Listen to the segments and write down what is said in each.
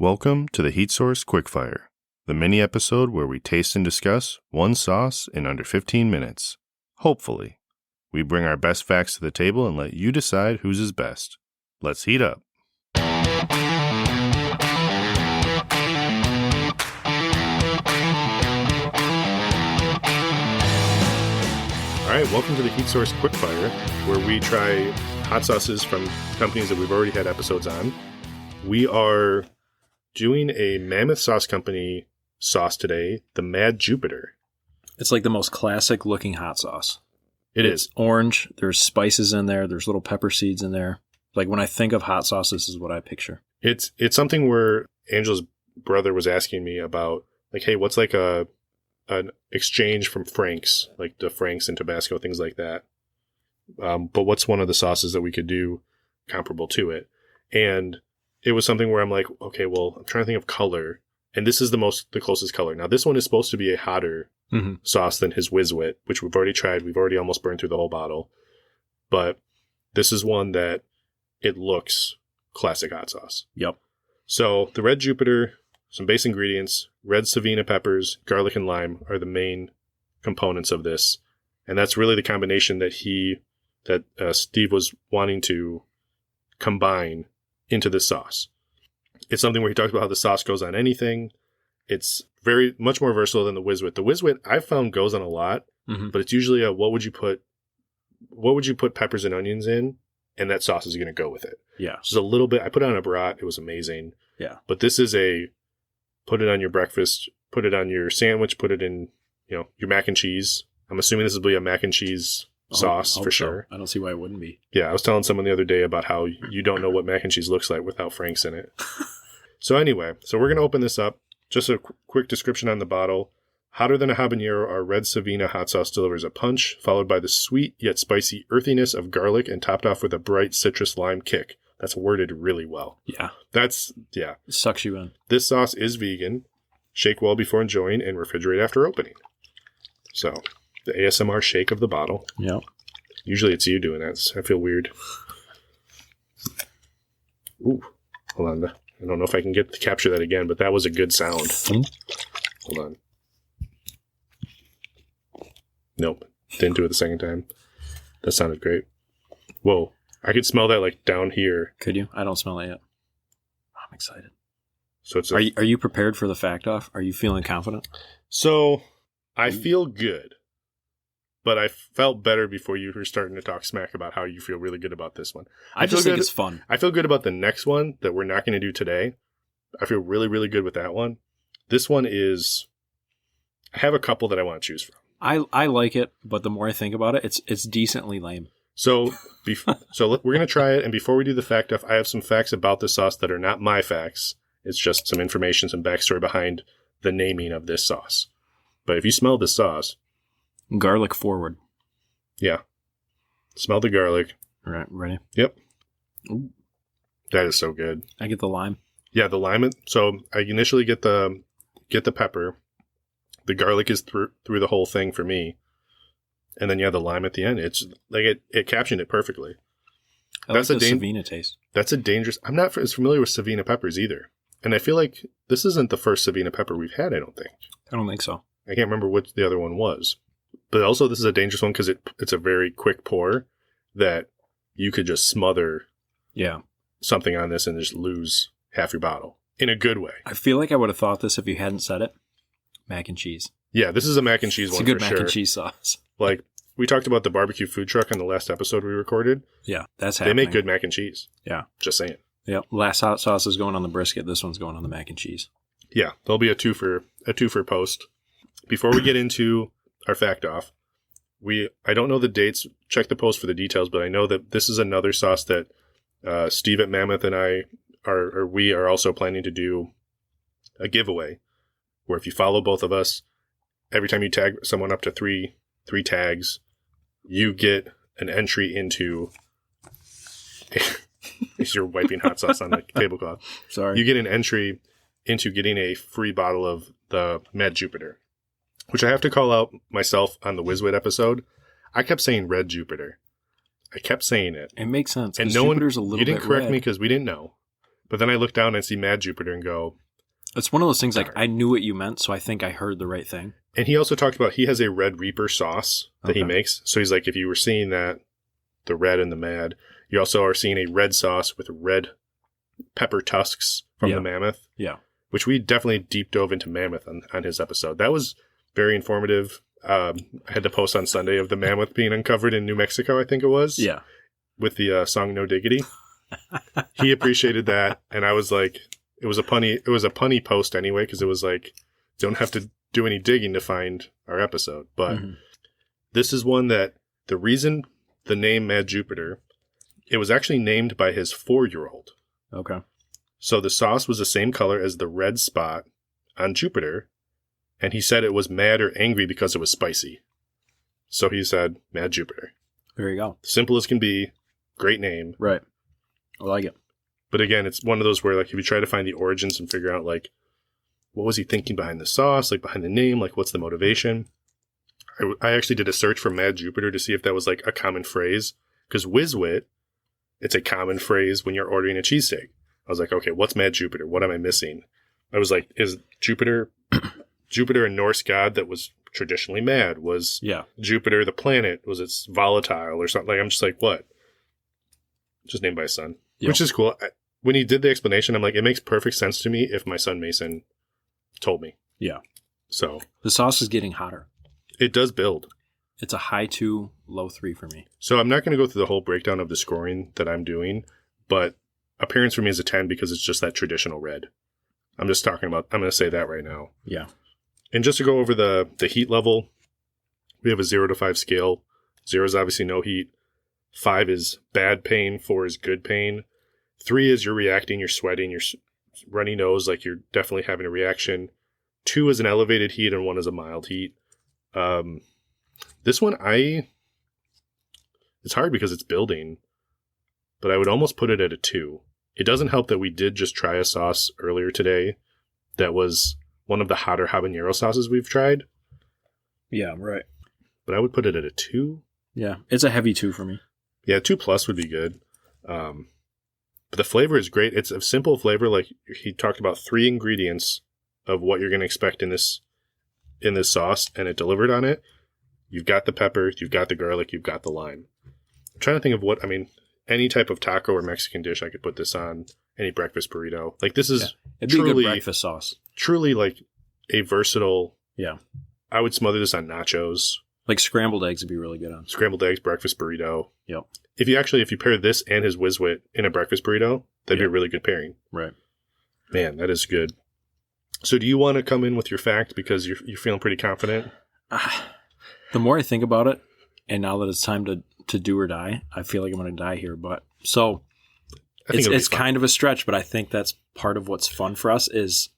Welcome to the Heat Source Quickfire, the mini episode where we taste and discuss one sauce in under 15 minutes. Hopefully. We bring our best facts to the table and let you decide whose is best. Let's heat up. All right, welcome to the Heat Source Quickfire, where we try hot sauces from companies that we've already had episodes on. We are doing a Mammoth Sauce Company sauce today, the Mad Jupiter. It's like the most classic looking hot sauce. It's orange. There's spices in there. There's little pepper seeds in there. Like when I think of hot sauce, this is what I picture. It's something where Angela's brother was asking me about, like, hey, what's like an exchange from Frank's, like the Frank's and Tabasco, things like that. But what's one of the sauces that we could do comparable to it? And it was something where I'm like, okay, well, I'm trying to think of color, and this is the closest color. Now, this one is supposed to be a hotter sauce than his Whiz Wit, which we've already tried. We've already almost burned through the whole bottle. But this is one that it looks classic hot sauce. Yep. So the Red Jupiter, some base ingredients, red Savina peppers, garlic, and lime are the main components of this. And that's really the combination that Steve was wanting to combine into this sauce. It's something where he talks about how the sauce goes on anything. It's very much more versatile than the Whiz Wit. The Whiz Wit I've found goes on a lot, but it's usually a what would you put peppers and onions in, and that sauce is going to go with it. Yeah. Just a little bit. I put it on a brat. It was amazing. Yeah. But this is put it on your breakfast, put it on your sandwich, put it in, your mac and cheese. I'm assuming this will be a mac and cheese sauce for sure. I don't see why it wouldn't be. Yeah, I was telling someone the other day about how you don't know what mac and cheese looks like without Frank's in it. So anyway, we're going to open this up. Just a quick description on the bottle. Hotter than a habanero, our red Savina hot sauce delivers a punch, followed by the sweet yet spicy earthiness of garlic and topped off with a bright citrus lime kick. That's worded really well. Yeah. It sucks you in. This sauce is vegan. Shake well before enjoying and refrigerate after opening. So, the ASMR shake of the bottle. Yep. Usually it's you doing that. So I feel weird. Ooh. Hold on. I don't know if I can get to capture that again, but that was a good sound. Hold on. Nope. Didn't do it the second time. That sounded great. Whoa. I could smell that like down here. Could you? I don't smell it yet. I'm excited. So it's are you prepared for the fact off? Are you feeling confident? So I feel good. But I felt better before you were starting to talk smack about how you feel really good about this one. I just think it's fun. I feel good about the next one that we're not going to do today. I feel really, really good with that one. This one is... I have a couple that I want to choose from. I like it, but the more I think about it, it's decently lame. So we're going to try it, and before we do the fact off, I have some facts about this sauce that are not my facts. It's just some information, some backstory behind the naming of this sauce. But if you smell this sauce... Garlic forward. Yeah. Smell the garlic. All right, ready? Yep. Ooh. That is so good. I get the lime. Yeah, the lime. So I initially get the pepper. The garlic is through the whole thing for me. And then, the lime at the end. It's like it captioned it perfectly. That's like the Savina taste. That's a dangerous... I'm not as familiar with Savina peppers either. And I feel like this isn't the first Savina pepper we've had, I don't think. I don't think so. I can't remember what the other one was. But also, this is a dangerous one because it's a very quick pour that you could just smother something on this and just lose half your bottle in a good way. I feel like I would have thought this if you hadn't said it. Mac and cheese. Yeah, this is a mac and cheese one for sure. It's a good mac and cheese sauce. Like, we talked about the barbecue food truck on the last episode we recorded. Yeah, that's happening. They make good mac and cheese. Yeah. Just saying. Yeah, last hot sauce is going on the brisket. This one's going on the mac and cheese. Yeah, there'll be a two for post. Before we get into our fact off, I don't know the dates, check the post for the details, but I know that this is another sauce that Steve at Mammoth and we are also planning to do a giveaway where if you follow both of us, every time you tag someone up to three tags, you get an entry into... You're wiping hot sauce on the tablecloth. Sorry. You get an entry into getting a free bottle of the Mad Jupiter, which I have to call out myself on the Whiz Wit episode. I kept saying Red Jupiter. I kept saying it. It makes sense. And no Jupiter's one, a little you didn't bit correct red. me because we didn't know. But then I look down and see Mad Jupiter and go. It's one of those things Darn. like I knew what you meant, so I think I heard the right thing. And he also talked about he has a Red Reaper sauce that he Okay. makes. So he's like, if you were seeing that, the red and the mad, you also are seeing a red sauce with red pepper tusks from Yeah. the Mammoth. Yeah. Which we definitely deep dove into Mammoth on his episode. That was very informative. I had the post on Sunday of the Mammoth being uncovered in New Mexico, I think it was. Yeah. With the song No Diggity. He appreciated that. And I was like, it was a punny post anyway, because it was like, don't have to do any digging to find our episode. But this is one that the reason the name Mad Jupiter, it was actually named by his 4-year-old. Okay. So the sauce was the same color as the red spot on Jupiter, and he said it was mad or angry because it was spicy. So he said Mad Jupiter. There you go. Simple as can be, great name. Right. I like it. But again, it's one of those where like if you try to find the origins and figure out like what was he thinking behind the sauce, like behind the name, like what's the motivation. I actually did a search for Mad Jupiter to see if that was like a common phrase, because Whizwit, it's a common phrase when you're ordering a cheesesteak. I was like, okay, what's Mad Jupiter? What am I missing? I was like, is Jupiter a Norse god that was traditionally mad? Was Jupiter the planet? Was it volatile or something? Like, I'm just like, what? Just named by his son, which is cool. When he did the explanation, I'm like, it makes perfect sense to me if my son Mason told me. Yeah. So the sauce is getting hotter. It does build. It's a high 2, low 3 for me. So I'm not going to go through the whole breakdown of the scoring that I'm doing, but appearance for me is a 10 because it's just that traditional red. I'm just talking about, I'm going to say that right now. Yeah. And just to go over the heat level, we have a 0 to 5 scale. 0 is obviously no heat. 5 is bad pain. 4 is good pain. 3 is you're reacting, you're sweating, you're runny nose, like you're definitely having a reaction. 2 is an elevated heat and 1 is a mild heat. This one, it's hard because it's building, but I would almost put it at a 2. It doesn't help that we did just try a sauce earlier today that was one of the hotter habanero sauces we've tried. Yeah, right. But I would put it at a 2. Yeah, it's a heavy 2 for me. Yeah, 2+ would be good. But the flavor is great. It's a simple flavor. Like he talked about 3 ingredients of what you're going to expect in this sauce, and it delivered on it. You've got the pepper, you've got the garlic, you've got the lime. I'm trying to think of any type of taco or Mexican dish I could put this on, any breakfast burrito. Like this is it'd be a good breakfast sauce. Truly like a versatile. Yeah. I would smother this on nachos. Like scrambled eggs would be really good on. Scrambled eggs, breakfast burrito. Yep. If you pair this and his Whizwit in a breakfast burrito, that'd be a really good pairing. Right. Man, that is good. So do you want to come in with your fact because you're feeling pretty confident? The more I think about it, and now that it's time to do or die, I feel like I'm going to die here. But so it's kind of a stretch, but I think that's part of what's fun for us is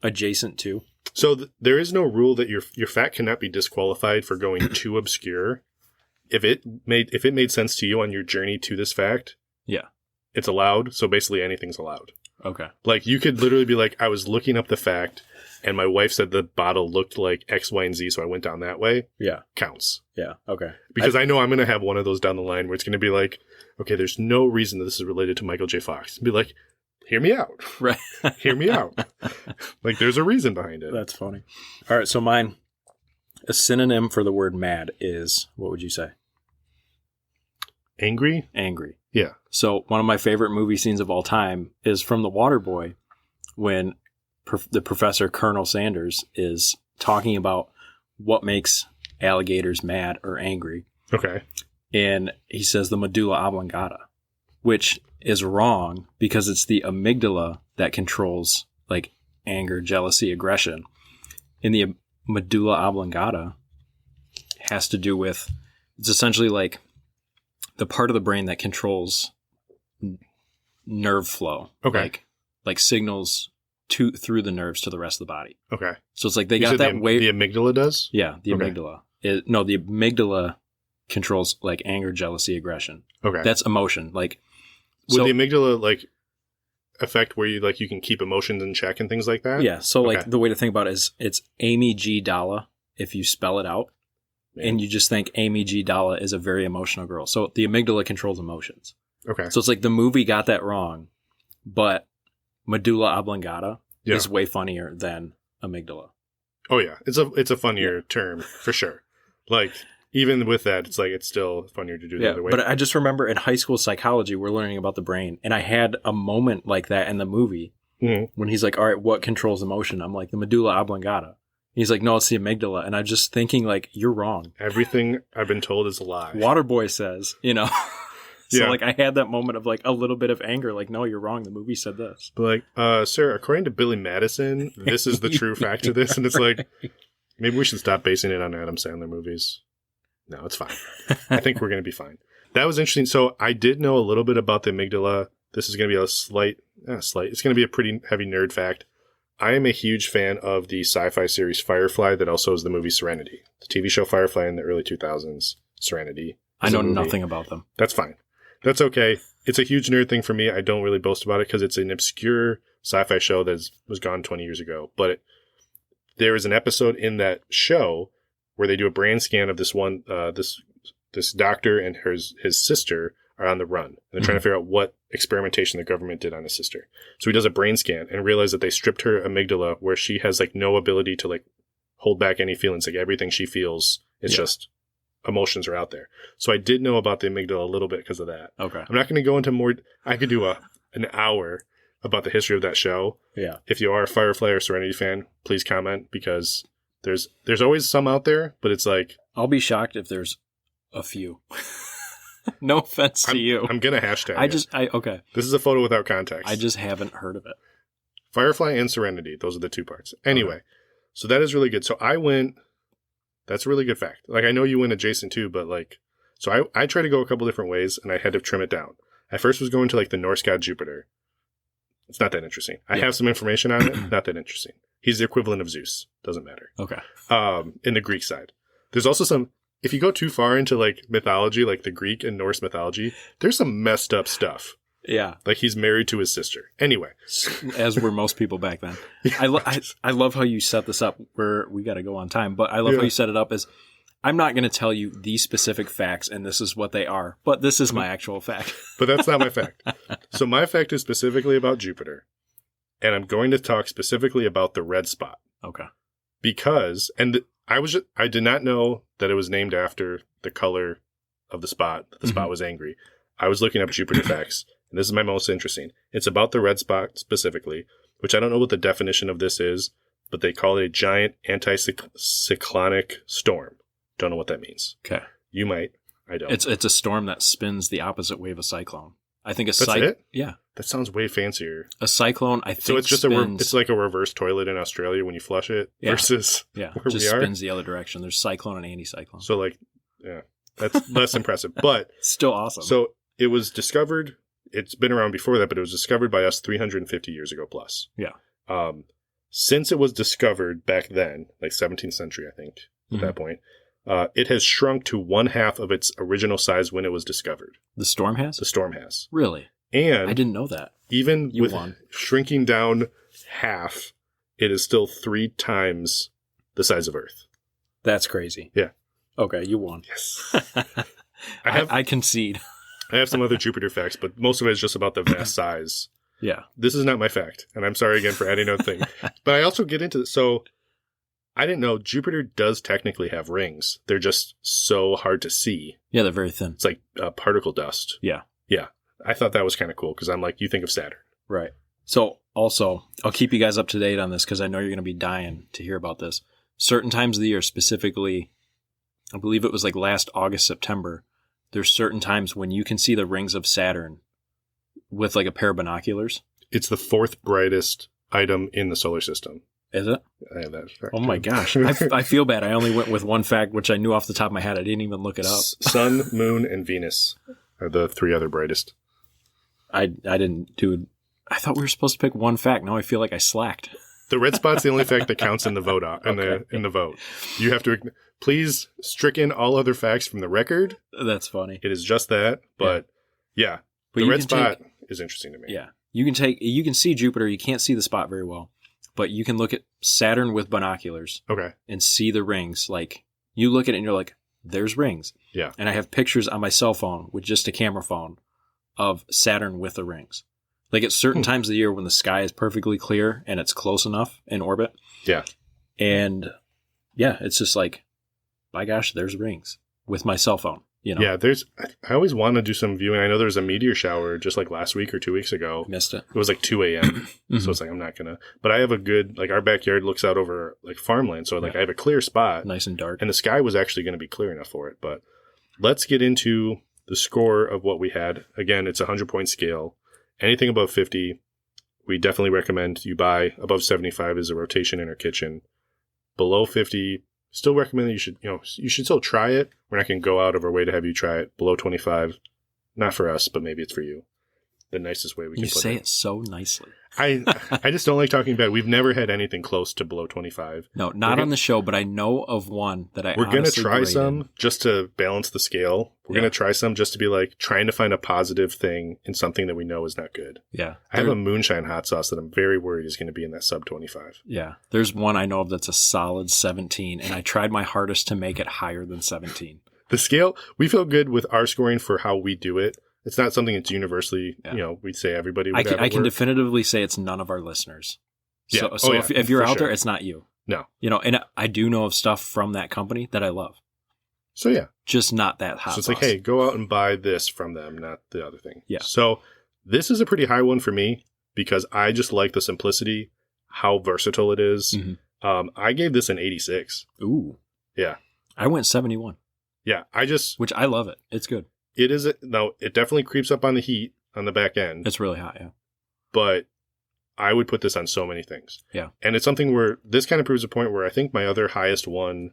adjacent to. So there is no rule that your fact cannot be disqualified for going too obscure. If it made sense to you on your journey to this fact, yeah, it's allowed. So basically anything's allowed. Okay. Like you could literally be like, I was looking up the fact and my wife said the bottle looked like X, Y, and Z, so I went down that way. Yeah. Counts. Yeah. Okay. Because I know I'm going to have one of those down the line where it's going to be like, okay, there's no reason that this is related to Michael J. Fox. Be like, hear me out. Right. Hear me out. Like there's a reason behind it. That's funny. All right. So mine, a synonym for the word mad is, what would you say? Angry? Angry. Yeah. So one of my favorite movie scenes of all time is from The Waterboy when the professor, Colonel Sanders, is talking about what makes alligators mad or angry. Okay. And he says the medulla oblongata, which is wrong because it's the amygdala that controls like anger, jealousy, aggression. And the medulla oblongata has to do with, it's essentially like the part of the brain that controls nerve flow. Okay. Like signals through the nerves to the rest of the body. Okay. So it's like they got that way. The amygdala does? Yeah, the amygdala. The amygdala controls like anger, jealousy, aggression. Okay. That's emotion. Like, would the amygdala like affect where you can keep emotions in check and things like that? Yeah. So like the way to think about it is it's Amy G. Dalla if you spell it out. Man. And you just think Amy G. Dalla is a very emotional girl. So the amygdala controls emotions. Okay. So it's like the movie got that wrong, but medulla oblongata Yeah. is way funnier than amygdala. Oh yeah, it's a funnier term for sure. Like even with that, it's like it's still funnier to do the other way. But I just remember in high school psychology, we're learning about the brain, and I had a moment like that in the movie when he's like, "All right, what controls emotion?" I'm like, "The medulla oblongata." He's like, "No, it's the amygdala," and I'm just thinking like, "You're wrong." Everything I've been told is a lie. Waterboy says, you know. So Yeah. like I had that moment of like a little bit of anger, like, "No, you're wrong. The movie said this." But like, sir, according to Billy Madison, this is the true fact of this, and it's like maybe we should stop basing it on Adam Sandler movies. No, it's fine. I think we're going to be fine. That was interesting. So I did know a little bit about the amygdala. This is going to be a slight. It's going to be a pretty heavy nerd fact. I am a huge fan of the sci-fi series Firefly that also is the movie Serenity. The TV show Firefly in the early 2000s, Serenity. I know nothing about them. That's fine. That's okay. It's a huge nerd thing for me. I don't really boast about it because it's an obscure sci-fi show that was gone 20 years ago. But there is an episode in that show where they do a brain scan of this one, this doctor and his sister are on the run. And they're trying to figure out what experimentation the government did on his sister. So he does a brain scan and realizes that they stripped her amygdala where she has like no ability to like hold back any feelings. Like everything she feels, it's just emotions are out there. So I did know about the amygdala a little bit because of that. Okay. I'm not going to go into more. I could do an hour about the history of that show. Yeah. If you are a Firefly or Serenity fan, please comment because there's always some out there, but it's like I'll be shocked if there's a few. No offense to you. I'm gonna hashtag. Okay. This is a photo without context. I just haven't heard of it. Firefly and Serenity. Those are the two parts. Anyway, so that is really good. So I went. That's a really good fact. Like I know you went adjacent too, but like, so I tried to go a couple different ways, and I had to trim it down. I first was going to like the Norse god Jupiter. It's not that interesting. I have some information on it. Not that interesting. He's the equivalent of Zeus. Doesn't matter. Okay. In the Greek side, there's also some. If you go too far into like mythology, like the Greek and Norse mythology, there's some messed up stuff. Yeah. Like he's married to his sister. Anyway. As were most people back then. I love how you set this up where we got to go on time, but I love how you set it up as I'm not going to tell you these specific facts and this is what they are, but this is my actual fact. But that's not my fact. So my fact is specifically about Jupiter. And I'm going to talk specifically about the red spot. Okay. Because, I did not know that it was named after the color of the spot. That the spot was angry. I was looking up Jupiter facts, and this is my most interesting. It's about the red spot specifically, which I don't know what the definition of this is, but they call it a giant anticyclonic storm. Don't know what that means. Okay. You might. I don't. It's a storm that spins the opposite way of a cyclone. I think That's it? Yeah. That sounds way fancier. A cyclone, I think, So it's just spins, it's like a reverse toilet in Australia when you flush it versus where just we are. spins the other direction. There's cyclone and anticyclone. So like, yeah, that's less impressive, but Still awesome. So it was discovered. It's been around before that, but it was discovered by us 350 years ago plus. Yeah. Since it was discovered back then, like 17th century, I think, at that point, it has shrunk to 1/2 of its original size when it was discovered. The storm has? The storm has. Really? And I didn't know that. even You with won. shrinking down half, it is still 3 times the size of Earth. That's crazy. Yeah. Okay, you won. Yes. I I concede. I have some other Jupiter facts, but most of it is just about the vast size. Yeah. This is not my fact, and I'm sorry again for adding another thing. But I also get into so I didn't know Jupiter does technically have rings. They're just so hard to see. Yeah, they're very thin. It's like particle dust. Yeah. Yeah. I thought that was kind of cool because I'm like, you think of Saturn. Right. So also, I'll keep you guys up to date on this because I know you're going to be dying to hear about this. Certain times of the year, specifically, I believe it was like last August, September, there's certain times when you can see the rings of Saturn with like a pair of binoculars. It's the 4th brightest item in the solar system. Is it? I have that fact. Oh my gosh. I feel bad. I only went with one fact, which I knew off the top of my head. I didn't even look it up. Sun, Moon, and Venus are the 3 other brightest. I didn't do. I thought we were supposed to pick one fact. Now I feel like I slacked. The red spot's the only fact that counts in the vote. In the vote, you have to please stricken all other facts from the record. That's funny. It is just that, but yeah, But the you red can spot is interesting to me. Yeah, you can see Jupiter. You can't see the spot very well, but you can look at Saturn with binoculars. Okay. And see the rings. Like you look at it and you're like, "There's rings." Yeah. And I have pictures on my cell phone with just a camera phone of Saturn with the rings. Like at certain times of the year when the sky is perfectly clear and it's close enough in orbit. Yeah. And yeah, it's just like, by gosh, there's rings with my cell phone. You know? Yeah, I always want to do some viewing. I know there was a meteor shower just like last week or 2 weeks ago. Missed it. It was like 2 a.m. So it's like, I'm not going to. But I have a good, like our backyard looks out over like farmland. So like I have a clear spot. Nice and dark. And the sky was actually going to be clear enough for it. But let's get into the score of what we had. Again, it's a 100-point scale. Anything above 50, we definitely recommend you buy. Above 75 is a rotation in our kitchen. Below 50, still recommend that you should still try it. We're not going to go out of our way to have you try it. Below 25, not for us, but maybe it's for you. The nicest way we can put it. You say it so nicely. I just don't like talking bad. We've never had anything close to below 25. No, not on the show, but I know of one that We're going to try some just to balance the scale. We're going to try some just to be like trying to find a positive thing in something that we know is not good. Yeah. I have a moonshine hot sauce that I'm very worried is going to be in that sub 25. Yeah. There's one I know of that's a solid 17, and I tried my hardest to make it higher than 17. The scale, we feel good with our scoring for how we do it. It's not something that's universally, we'd say everybody would I can definitively say it's none of our listeners. Yeah. So if you're out there, it's not you. No. And I do know of stuff from that company that I love. So yeah. Just not that hot So it's sauce. like, hey, go out and buy this from them, not the other thing. Yeah. So this is a pretty high one for me because I just like the simplicity, how versatile it is. Mm-hmm. I gave this an 86. Ooh. Yeah. I went 71. Yeah. Which I love it. It's good. It definitely creeps up on the heat on the back end. It's really hot, yeah. But I would put this on so many things. Yeah. And it's something where this kind of proves a point where I think my other highest one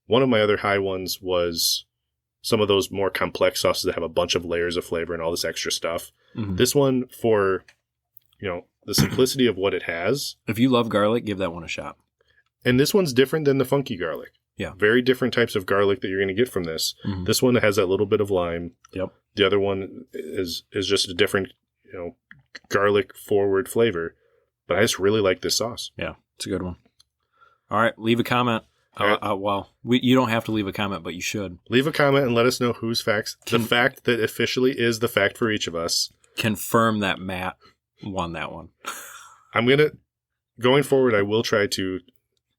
of my other high ones was some of those more complex sauces that have a bunch of layers of flavor and all this extra stuff. Mm-hmm. This one, for, the simplicity of what it has. If you love garlic, give that one a shot. And this one's different than the funky garlic. Yeah. Very different types of garlic that you're going to get from this. Mm-hmm. This one has that little bit of lime. Yep. The other one is just a different, garlic forward flavor. But I just really like this sauce. Yeah, it's a good one. All right, leave a comment. You don't have to leave a comment, but you should. Leave a comment and let us know whose facts. The fact that officially is the fact for each of us. Confirm that Matt won that one. Going forward, I will try to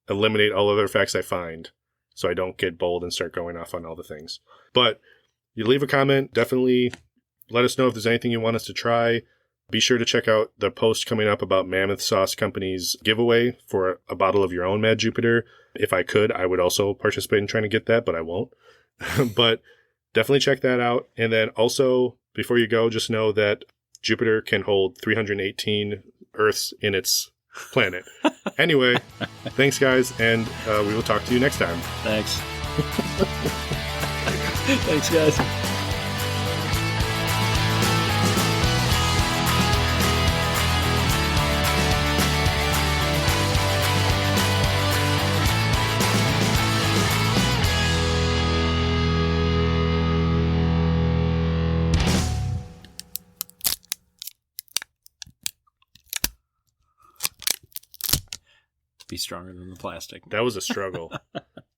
eliminate all other facts I find so I don't get bold and start going off on all the things. But you leave a comment, definitely let us know if there's anything you want us to try. Be sure to check out the post coming up about Mammoth Sauce Company's giveaway for a bottle of your own Mad Jupiter. If I could, I would also participate in trying to get that, but I won't. But definitely check that out. And then also, before you go, just know that Jupiter can hold 318 Earths in its planet. Anyway, thanks, guys, and we will talk to you next time. Thanks. Thanks, guys. Be stronger than the plastic. That was a struggle.